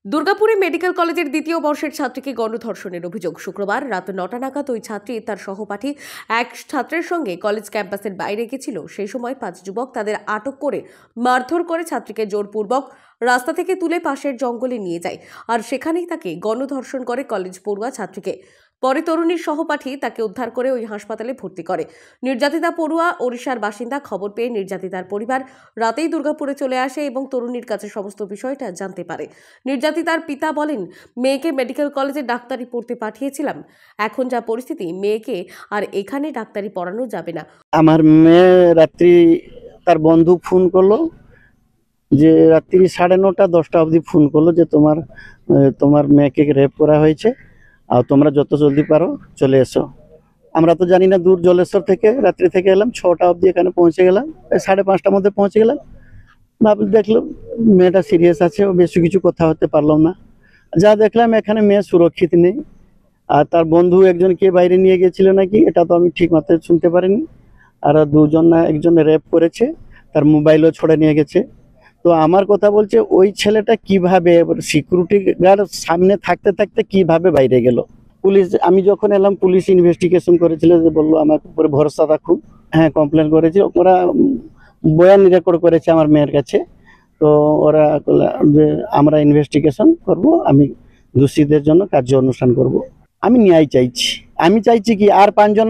দুর্গাপুরে মেডিকেল কলেজের দ্বিতীয় বর্ষের ছাত্রীকে গণধর্ষণের অভিযোগ। শুক্রবার রাত 9টা নাগাদ ওই ছাত্রী তার সহপাঠী এক ছাত্রের সঙ্গে কলেজ ক্যাম্পাসের বাইরে গেছিল। সেই সময় 5 যুবক তাদের আটক করে মারধর করে ছাত্রীকে জোরপূর্বক রাস্তা থেকে তুলে পাশের জঙ্গলে নিয়ে যায়, আর সেখানেই তাকে গণধর্ষণ করে কলেজ পড়ুয়া ছাত্রীকে। পরে তরুণীর সহপাঠী তাকে উদ্ধার করে ওই হাসপাতালে ভর্তি করে। নির্যাতিতা পড়ুয়া ওড়িশার বাসিন্দা। খবর পেয়ে নির্যাতিতার পরিবার রাতেই দুর্গাপুরে চলে আসে এবং তরুণীর কাছে সমস্ত বিষয়টা জানতে পারে। নির্যাতিতার পিতা বলেন, মেয়েকে মেডিকেল কলেজে ডাক্তারি পড়তে পাঠিয়েছিলাম। এখন যা পরিস্থিতি, মেয়েকে আর এখানে ডাক্তারি পড়ানো যাবে না। আমার মেয়ে রাত্রি তার বন্ধু ফোন করলো যে রাত্রি 9:30 10টা অবধি ফোন করলো যে তোমার মেয়েকে রেপ করা হয়েছে, আর তোমরা যত জলদি পারো চলে এসো। আমরা তো জানি না, দূর জলেশ্বর থেকে রাত্রি থেকে এলাম, 6টা অবধি এখানে পৌঁছে গেলাম, 5:30টার মধ্যে পৌঁছে গেলাম। দেখলাম মেয়েটা সিরিয়াস আছে, বেশি কিছু কথা হতে পারলাম না। যা দেখলাম এখানে মেয়ে সুরক্ষিত নেই, আর তার বন্ধু একজনকে বাইরে নিয়ে গেছিল নাকি, এটা তো আমি ঠিক মতো শুনতে পারিনি। আর একজন রেপ করেছে, তার মোবাইলও ছড়ে নিয়ে গেছে। তো আমার কথা বলছে, ওই ছেলেটা কিভাবে সিকিউরিটি গার্ড সামনে থাকতে থাকতে কিভাবে বাইরে গেল। পুলিশ, আমি যখন এলাম পুলিশ ইনভেস্টিগেশন করেছিল, যে বললো আমার উপরে ভরসা রাখুন। হ্যাঁ, কমপ্লেন করেছে, ওরা বয়ান রেকর্ড করেছে আমার মেয়ের কাছে। তো ওরা যে আমরা ইনভেস্টিগেশন করব, আমি দোষীদের জন্য কার্য অনুষ্ঠান করব। আমি ন্যায় চাইছি। আমি চাইছি কি আর 5 জন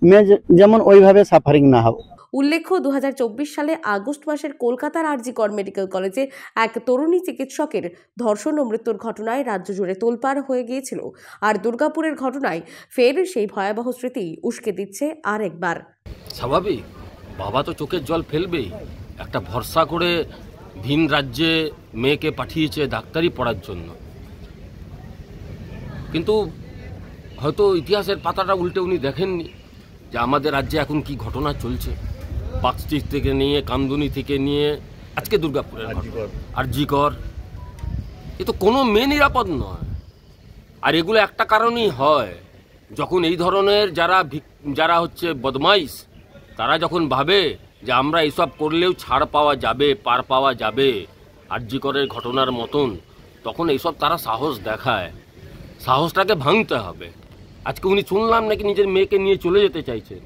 মেয়ে যেমন ওইভাবে সাফারিং না হবে। উল্লেখ্য, 2024 সালে আগস্ট মাসের কলকাতার আরজি কর মেডিকেল কলেজে এক তরুণী চিকিৎসকের ধর্ষণ ও মৃত্যুর ঘটনায় রাজ্য জুড়ে তোলপাড় হয়ে গিয়েছিল। আর দুর্গাপুরের ঘটনায় ফের সেই ভয়াবহ স্মৃতি উস্কে দিচ্ছে আর একবার। স্বাভাবিক, বাবা তো চোখের জল ফেলবেই। একটা ভরসা করে ভিন রাজ্যে মেয়েকে পাঠিয়েছে ডাক্তারি পড়ার জন্য, কিন্তু হয়তো ইতিহাসের পাতাটা উল্টে উনি দেখেননি যে আমাদের রাজ্যে এখন কি ঘটনা চলছে। পার্কস্ট্রিট থেকে নিয়ে, কামদুনি থেকে নিয়ে আজকে দুর্গাপুরের আরজি কর, এ তো কোনো মেয়ে নিরাপদ নয়। আর এগুলো একটা কারণেই হয়, যখন এই ধরনের যারা হচ্ছে বদমাইশ, তারা যখন ভাবে যে আমরা এইসব করলেও ছাড় পাওয়া যাবে, পার পাওয়া যাবে আরজি করের ঘটনার মতন, তখন এইসব তারা সাহস দেখায়। সাহসটাকে ভাঙতে হবে। আজকে উনি শুনলাম নাকি নিজের মেয়েকে নিয়ে চলে যেতে চাইছেন।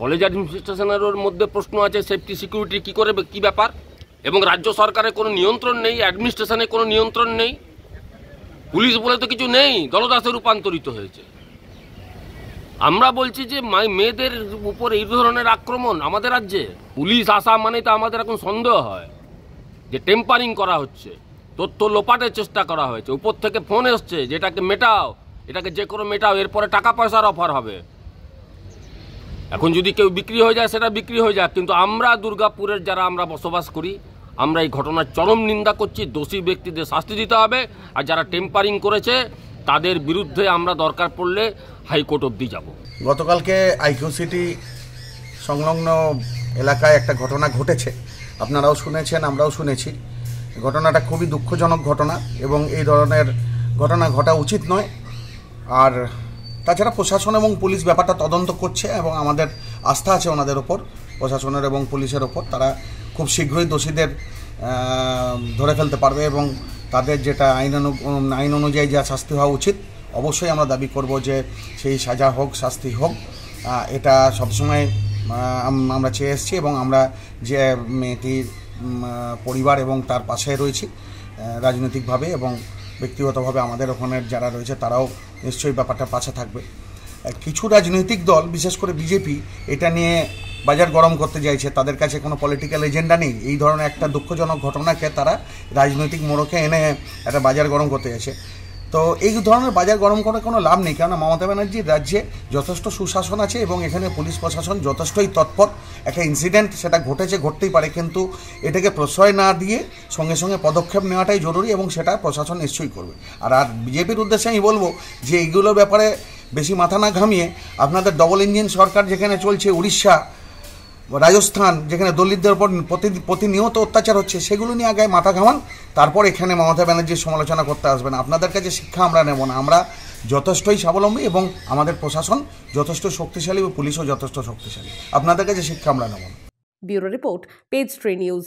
কলেজ অ্যাডমিনিস্ট্রেশনের মধ্যে প্রশ্ন আছে, সেফটি সিকিউরিটি কী করে, কী ব্যাপার। এবং রাজ্য সরকারের কোনো নিয়ন্ত্রণ নেই, অ্যাডমিনিস্ট্রেশনের কোনো নিয়ন্ত্রণ নেই, পুলিশ বলে তো কিছু নেই, দলদাসে রূপান্তরিত হয়েছে। আমরা বলছি যে মেয়েদের উপর এই ধরনের আক্রমণ আমাদের রাজ্যে, পুলিশ আসা মানে তো আমাদের এখন সন্দেহ হয় যে টেম্পারিং করা হচ্ছে, তথ্য লোপাটের চেষ্টা করা হয়েছে। উপর থেকে ফোন এসছে যে এটাকে মেটাও, এটাকে যে কোনো মেটাও, এরপরে টাকা পয়সার অফার হবে। এখন যদি কেউ বিক্রি হয়ে যায় সেটা বিক্রি হয়ে যাক, কিন্তু আমরা দুর্গাপুরের যারা আমরা বসবাস করি, আমরা এই ঘটনার চরম নিন্দা করছি। দোষী ব্যক্তিদের শাস্তি দিতে হবে, আর যারা টেম্পারিং করেছে তাদের বিরুদ্ধে আমরা দরকার পড়লে হাইকোর্ট অবধি যাব। গতকালকে আইকিউ সিটি সংলগ্ন এলাকায় একটা ঘটনা ঘটেছে, আপনারাও শুনেছেন, আমরাও শুনেছি। ঘটনাটা খুবই দুঃখজনক ঘটনা এবং এই ধরনের ঘটনা ঘটা উচিত নয়। আর তাছাড়া প্রশাসন এবং পুলিশ ব্যাপারটা তদন্ত করছে এবং আমাদের আস্থা আছে ওনাদের ওপর, প্রশাসনের এবং পুলিশের ওপর। তারা খুব শীঘ্রই দোষীদের ধরে ফেলতে পারবে এবং তাদের যেটা আইন অনুযায়ী যা শাস্তি হওয়া উচিত, অবশ্যই আমরা দাবি করব যে সেই সাজা হোক, শাস্তি হোক। এটা সবসময় আমরা চেয়ে এসেছি এবং আমরা যে মেয়েটির পরিবার এবং তার পাশে রয়েছি রাজনৈতিকভাবে এবং ব্যক্তিগতভাবে আমাদের ওখানের যারা রয়েছে তারাও নিশ্চয়ই ব্যাপারটা পাশে থাকবে। কিছু রাজনৈতিক দল, বিশেষ করে বিজেপি, এটা নিয়ে বাজার গরম করতে চাইছে। তাদের কাছে কোনো পলিটিক্যাল এজেন্ডা নেই। এই ধরনের একটা দুঃখজনক ঘটনাকে তারা রাজনৈতিক মোড়কে এনে একটা বাজার গরম করতে চাইছে। তো এই ধরনের বাজার গরম করে কোনো লাভ নেই, কেননা মমতা ব্যানার্জির রাজ্যে যথেষ্ট সুশাসন আছে এবং এখানে পুলিশ প্রশাসন যথেষ্টই তৎপর। একটা ইনসিডেন্ট সেটা ঘটতেই পারে, কিন্তু এটাকে প্রশ্রয় না দিয়ে সঙ্গে সঙ্গে পদক্ষেপ নেওয়াটাই জরুরি এবং সেটা প্রশাসন নিশ্চয়ই করবে। আর বিজেপির উদ্দেশ্যে আমি বলবো যে এইগুলোর ব্যাপারে বেশি মাথা না ঘামিয়ে আপনাদের ডবল ইঞ্জিন সরকার যেখানে চলছে, উড়িষ্যা, রাজস্থান, যেখানে দলিতদের উপর প্রতিনিয়ত অত্যাচার হচ্ছে, সেগুলো নিয়ে আগে মাথা ঘামান, তারপর এখানে মমতা ব্যানার্জির সমালোচনা করতে আসবেন। আপনাদের কাছে শিক্ষা আমরা নেব না। আমরা যথেষ্টই স্বাবলম্বী এবং আমাদের প্রশাসন যথেষ্ট শক্তিশালী ও পুলিশও যথেষ্ট শক্তিশালী। আপনাদের কাছে শিক্ষা আমরা নেব না। Bureau report, page 3 news.